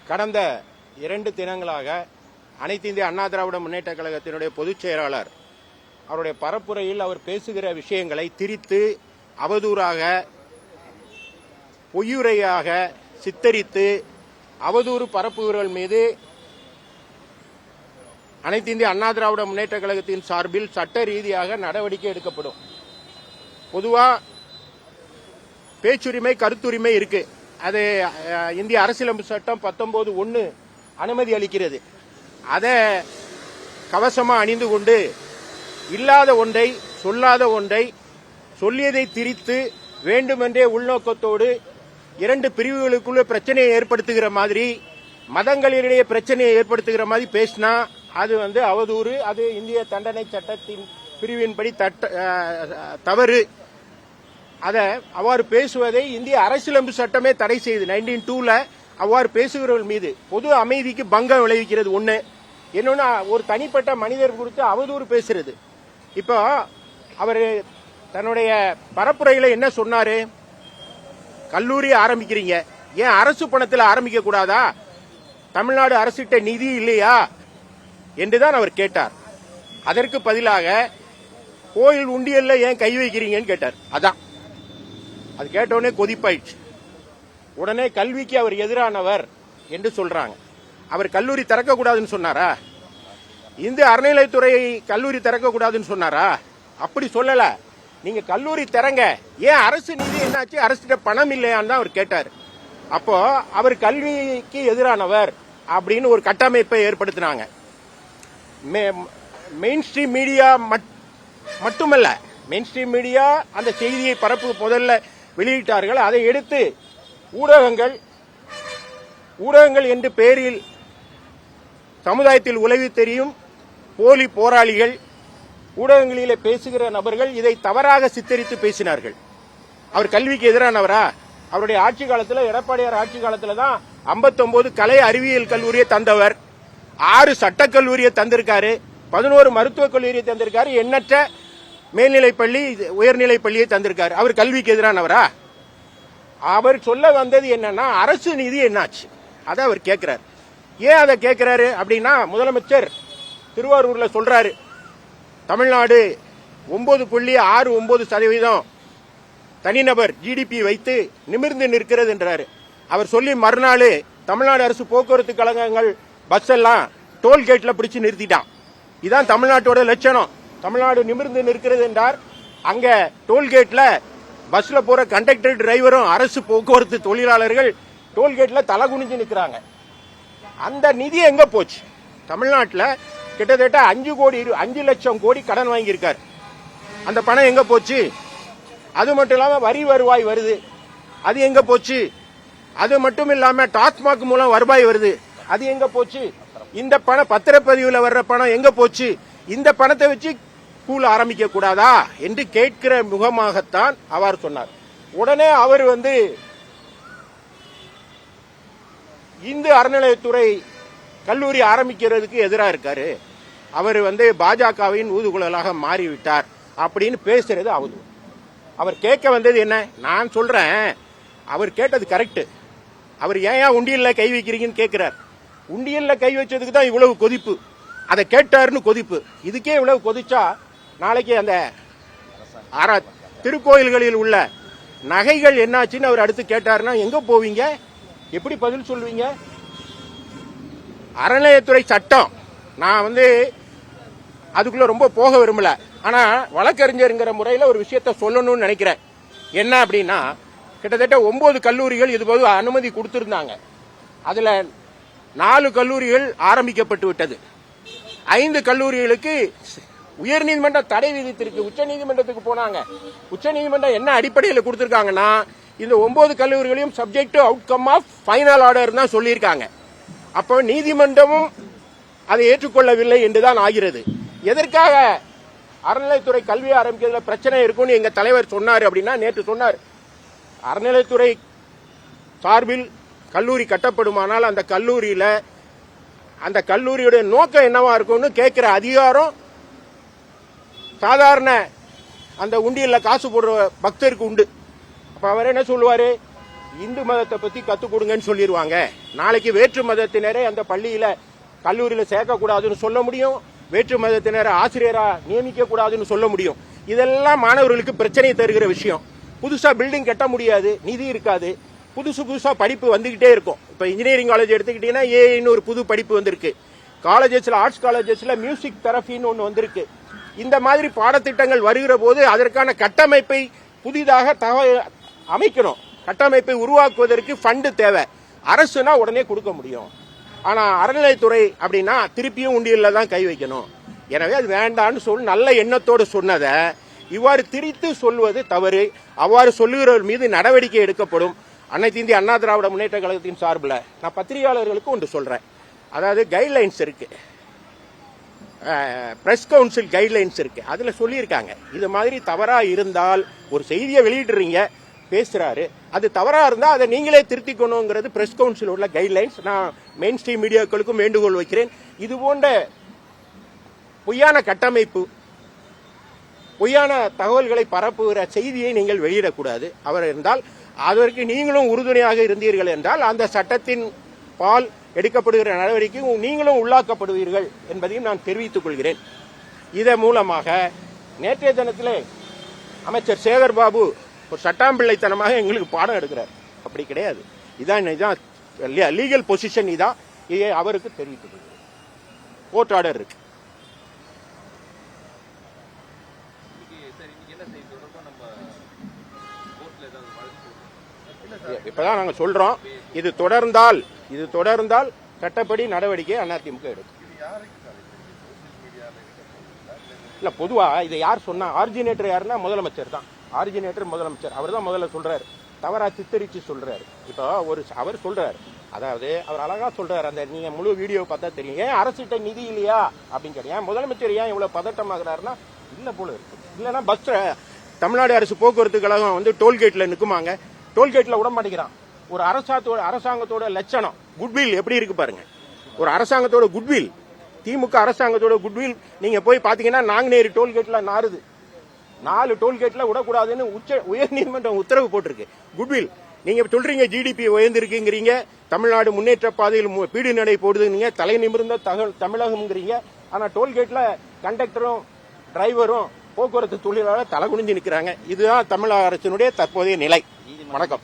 கடந்த 2 தினங்களாக அனைத்து இந்திய அண்ணா திராவிட முன்னேற்ற கழகத்தினுடைய பொதுச் செயலாளர் அவருடைய பரப்புரையில் அவர் பேசுகிற விஷயங்களை திரித்து அவதூறாக பொய்யுரையாக சித்தரித்து அவதூறு பரப்புகிறவர்கள் மீது அனைத்து இந்திய அண்ணா திராவிட முன்னேற்ற கழகத்தின் சார்பில் சட்ட ரீதியாக நடவடிக்கை எடுக்கப்படும். பொதுவா பேச்சுரிமை கருத்துரிமை இருக்கு. அது இந்திய அரசியலமைப்பு சட்டம் 19(1) அனுமதி அளிக்கிறது. அதை கவசமா அணிந்து கொண்டு இல்லாத ஒன்றை சொல்லாத ஒன்றை சொல்லியதை திரித்து வேண்டுமென்றே உள்நோக்கத்தோடு 2 பிரிவுகளுக்குள்ள பிரச்சனையை ஏற்படுத்துகிற மாதிரி மதங்களிடையே பிரச்சனையை ஏற்படுத்துகிற மாதிரி பேசினா அது அவதூறு. அது இந்திய தண்டனை சட்டத்தின் பிரிவின்படி தவறு. அதை அவ்வாறு பேசுவதை இந்திய அரசியலமைப்பு சட்டமே தடை செய்து 1902 அவ்வாறு பேசுகிறவர்கள் மீது பொது அமைதிக்கு பங்கம் விளைவிக்கிறது ஒண்ணு. இன்னொன்னு ஒரு தனிப்பட்ட மனிதர் குறித்து அவதூறு பேசுறது. இப்போ அவர் தன்னுடைய பரப்புரையில என்ன சொன்னாரு? கல்லூரி ஆரம்பிக்கிறீங்க, ஏன் அரசு பணத்தில் ஆரம்பிக்க கூடாதா? தமிழ்நாடு அரசிட்ட நிதி இல்லையா என்றுதான் அவர் கேட்டார். அதற்கு பதிலாக கோயில் உண்டியல்ல ஏன் கை வைக்கிறீங்கன்னு கேட்டார். அதான் அது கேட்டவுடனே கொதிப்பாயிடுச்சு. உடனே கல்விக்கு அவர் எதிரானவர் என்று சொல்றாங்க. அவர் கல்லூரி திறக்கக்கூடாதுன்னு சொன்னாரா? இந்து அறநிலைத்துறை கல்லூரி திறக்கக்கூடாதுன்னு சொன்னாரா? அப்படி சொல்லல. நீங்க கல்லூரி திறங்க, ஏன் அரசு நிதி என்னாச்சு, அரசு பணம் இல்லையான்னு தான் அவர் கேட்டார். அப்போ அவர் கல்விக்கு எதிரானவர் அப்படின்னு ஒரு கட்டமைப்பை ஏற்படுத்தினாங்க. மெயின் ஸ்ட்ரீம் மீடியா மட்டுமல்ல, மெயின் ஸ்ட்ரீம் மீடியா அந்த செய்தியை பரப்பு முதல்ல வெளியிட்டார்கள். அதை எடுத்து ஊடகங்கள் என்று பெயரில் சமுதாயத்தில் உலவி தெரியும் போலி போராளிகள், ஊடகங்களிலே பேசுகிற நபர்கள் இதை தவறாக சித்தரித்து பேசினார்கள். அவர் கல்விக்கு எதிரானவரா? அவருடைய ஆட்சி காலத்தில், எடப்பாடியார் ஆட்சி காலத்தில் தான் 59 கலை அறிவியல் கல்லூரியை தந்தவர், 6 சட்டக்கல்லூரியை தந்திருக்காரு, 11 மருத்துவக் கல்லூரியை தந்திருக்காரு, எண்ணற்ற மேல்நிலைப்பள்ளி உயர்நிலைப் பள்ளியை தந்திருக்காரு. அவர் கல்விக்கு எதிரானவரா? அவர் சொல்ல வந்தது என்னன்னா அரசு நிதி என்னாச்சு அதை அவர் கேட்கிறார். ஏன் அதை கேட்கிறாரு அப்படின்னா, முதலமைச்சர் திருவாரூர்ல சொல்றாரு தமிழ்நாடு 9.69% தனிநபர் ஜிடிபி வைத்து நிமிர்ந்து நிற்கிறது என்றாரு. அவர் சொல்லி மறுநாள் தமிழ்நாடு அரசு போக்குவரத்து கழகங்கள் பஸ் எல்லாம் டோல்கேட்ல பிடிச்சு நிறுத்திட்டான். இதான் தமிழ்நாட்டோட லட்சணம். தமிழ்நாடு நிமிர்ந்து நிற்கிறது என்றார். அங்க டோல்கேட்ல பஸ்ல போற கண்டக்டர் டிரைவரும் அரசு போக்குவரத்து தொழிலாளர்கள் டோல்கேட்ல தலை குனிஞ்சு நிற்கிறாங்க. அந்த நிதி எங்க போச்சு? தமிழ்நாட்டில் கிட்டத்தட்ட 5 லட்சம் கோடி கடன் வாங்கியிருக்காரு. அந்த பணம் எங்க போச்சு? அது மட்டும் இல்லாம வரி வருவாய் வருது, அது எங்க போச்சு? அது மட்டும் இல்லாம டாஸ்மாக் மூலம் வருவாய் வருது, அது எங்க போச்சு? இந்த பணம் பத்திரப்பதிவுல வர்ற பணம் எங்க போச்சு? இந்த பணத்தை வச்சு ஸ்கூல் ஆரம்பிக்க கூடாதா என்று கேட்கிற முகமாகத்தான் அவர் சொன்னார். உடனே அவர் இந்து அறநிலையத்துறை கல்லூரி ஆரம்பிக்கிறதுக்கு எதிராக இருக்காரு. அவர் பாஜகவின் ஊதுகுழலாக மாறிவிட்டார் அப்படின்னு பேசுறது அவதூறு. அவர் கேட்க வந்தது என்ன? நான் சொல்றேன், அவர் கேட்டது கரெக்ட். அவர் ஏன் உண்டியல்ல கை வைக்கிறீங்கன்னு கேட்கிறார். உண்டியல்ல கை வச்சதுக்கு தான் இவ்வளவு கொதிப்பு. அதை கேட்டாருன்னு கொதிப்பு. இதுக்கே இவ்வளவு கொதிச்சா நாளைக்கு அந்த திருக்கோயில்களில் உள்ள நகைகள் என்னாச்சுன்னு அவர் அடுத்து கேட்டாருன்னா எங்க போவீங்க? எப்படி பதில் சொல்வீங்க? அறநிலையத்துறை சட்டம் நான் அதுக்குள்ள ரொம்ப போக விரும்பல. ஆனா வழக்கறிஞருங்கிற முறையில் ஒரு விஷயத்த சொல்லணும்னு நினைக்கிறேன். என்ன அப்படின்னா, கிட்டத்தட்ட 9 கல்லூரிகள் இதுபோது அனுமதி கொடுத்திருந்தாங்க. அதுல 4 கல்லூரிகள் ஆரம்பிக்கப்பட்டு விட்டது. 5 கல்லூரிகளுக்கு உயர்நீதிமன்றம் தடை விதித்திருக்கு. உச்சநீதிமன்றத்துக்கு போனாங்க. உச்சநீதிமன்றம் என்ன அடிப்படையில் கொடுத்திருக்காங்கன்னா, இந்த 9 கல்லூரிகளையும் subject to outcome of final order தான் சொல்லியிருக்காங்க. அப்போ நீதிமன்றமும் அதை ஏற்றுக்கொள்ளவில்லை என்றுதான் ஆகிறது. எதற்காக அறநிலைத்துறை கல்வி ஆரம்பிக்கிறதுல பிரச்சனை இருக்கும்னு எங்க தலைவர் சொன்னார் அப்படின்னா, நேற்று சொன்னார், அறநிலைத்துறை சார்பில் கல்லூரி கட்டப்படுமானால் அந்த கல்லூரியுடைய நோக்கம் என்னவா இருக்கும்னு கேட்கிற அதிகாரம் சாதாரண அந்த உண்டியல்ல காசு போடுற பக்தருக்கு உண்டு. அப்ப அவர் என்ன சொல்லுவாரு? இந்து மதத்தை பத்தி கத்துக் கொடுங்கன்னு சொல்லிடுவாங்க. நாளைக்கு வேற்று மதத்தினரை அந்த பள்ளியில கல்லூரியில சேர்க்கக்கூடாதுன்னு சொல்ல முடியும். வேற்று மதத்தினரை ஆசிரியரா நியமிக்க கூடாதுன்னு சொல்ல முடியும். இதெல்லாம் மாணவர்களுக்கு பிரச்சனை தருகிற விஷயம். புதுசா பில்டிங் கட்ட முடியாது, நிதி இருக்காது. புதுசா படிப்பு வந்துகிட்டே இருக்கும். இப்ப இன்ஜினியரிங் காலேஜ் எடுத்துக்கிட்டீங்கன்னா ஏஐன்னு ஒரு புது படிப்பு வந்திருக்கு. காலேஜஸ்ல ஆர்ட்ஸ் காலேஜஸ்ல மியூசிக் தெரபின்னு ஒன்று வந்திருக்கு. இந்த மாதிரி பாடத்திட்டங்கள் வருகிற போது அதற்கான கட்டமைப்பை புதிதாக அமைக்கணும். கட்டமைப்பை உருவாக்குவதற்கு ஃபண்டு தேவை. அரசுனா உடனே கொடுக்க முடியும். ஆனா அறநிலைத்துறை அப்படின்னா திருப்பியும் உண்டியல்ல தான் கை வைக்கணும். எனவே அது வேண்டான்னு சொல்லி நல்ல எண்ணத்தோடு சொன்னதை இவ்வாறு திரித்து சொல்வது தவறு. அவ்வாறு சொல்லுகிறவர் மீது நடவடிக்கை எடுக்கப்படும். அனைத்து இந்திய அண்ணா திராவிட முன்னேற்ற கழகத்தின் சார்பில் நான் பத்திரிகையாளர்களுக்கு ஒன்று சொல்றேன். அதாவது கைட்லைன்ஸ் இருக்கு, பிரஸ் கவுன்சில் கைட்லைன்ஸ் இருக்கு. அதுல சொல்லியிருக்காங்க இது மாதிரி தவறா இருந்தால் ஒரு செய்தியை வெளியிடுறீங்க, பேசுறாரு, அது தவறா இருந்தா அதை நீங்களே திருத்திக்கணுங்கிறது பிரஸ் கவுன்சில் உள்ள கைட்லைன்ஸ். நான் மெயின் ஸ்ட்ரீம் மீடியாக்களுக்கும் வேண்டுகோள் வைக்கிறேன். இது போன்ற பொய்யான கட்டமைப்பு, பொய்யான தகவல்களை பரப்புகிற செய்தியை நீங்கள் வெளியிடக்கூடாது. அவர் இருந்தால் அதற்கு நீங்களும் உறுதுணையாக இருந்தீர்கள் என்றால் அந்த சட்டத்தின் பால் எடுக்கப்படுகிற நடவடிக்கை நீங்களும் உள்ளாக்கப்படுவீர்கள் என்பதையும் நான் தெரிவித்துக் கொள்கிறேன். இதன் மூலமாக நேற்றைய தினத்திலே அமைச்சர் சேகர் பாபு ஒரு சட்டாம்பிள்ளைத்தனமாக எங்களுக்கு பாடம் எடுக்கிறார். அப்படி கிடையாது. இதான் லீகல் பொசிஷன். இதான் அவருக்கு தெரிவித்துக் கொள்கிறேன். கோர்ட் ஆர்டர் இருக்கு. இப்பதான் நாங்க சொல்றோம், இது தொடர்ந்தால் சட்டப்படி நடவடிக்கை அதிமுக எடுக்கும். இல்ல பொதுவா இதை யார் சொன்னா, ஆரிஜினேட்டர் யாருன்னா முதலமைச்சர் தான். ஆரிஜினேட்டர் முதலமைச்சர். அவர் தான் முதல்ல சொல்றாரு, தவறா சித்தரிச்சு சொல்றாரு. இப்போ அவர் சொல்றாரு, அதாவது அவர் அழகா சொல்றாரு, அந்த நீங்க முழு வீடியோ பார்த்தா தெரியும். ஏன் அரசிட்ட நிதி இல்லையா அப்படின்னு கேட்டீங்க. முதலமைச்சர் ஏன் இவ்வளவு பதட்டமாகறாருன்னா இல்ல போல இருக்கு. இல்லன்னா பஸ் தமிழ்நாடு அரசு போக்குவரத்து கழகம் டோல்கேட்ல நிக்குமாங்க, டோல்கேட்ல விட மாட்டேங்கிறான். ஒரு அரசாங்கத்தோட லட்சணம் குட்வில் எப்படி இருக்கு பாருங்க. ஒரு அரசாங்கத்தோட குட்வில், திமுக அரசாங்கத்தோட குட்வில் நீங்க போய் பாத்தீங்கன்னா நாங்குநேரி டோல்கேட்ல நாறுது. 4 டோல்கேட்ல விடக்கூடாதுன்னு உயர்நீதிமன்றம் உத்தரவு போட்டிருக்கு. குட்வில் நீங்க சொல்றீங்க ஜிடிபி உயர்ந்திருக்குங்கிறீங்க, தமிழ்நாடு முன்னேற்ற பாதையில் பீடு நடை போடுதுங்க, தலை நிமிர்ந்த தமிழகம்ங்கிறீங்க. ஆனா டோல்கேட்ல கண்டக்டரும் டிரைவரும் போக்குவரத்து தொழிலாளர் தலை குனிஞ்சு நிற்கிறாங்க. இதுதான் தமிழக அரசினுடைய தற்போதைய நிலை. வணக்கம்.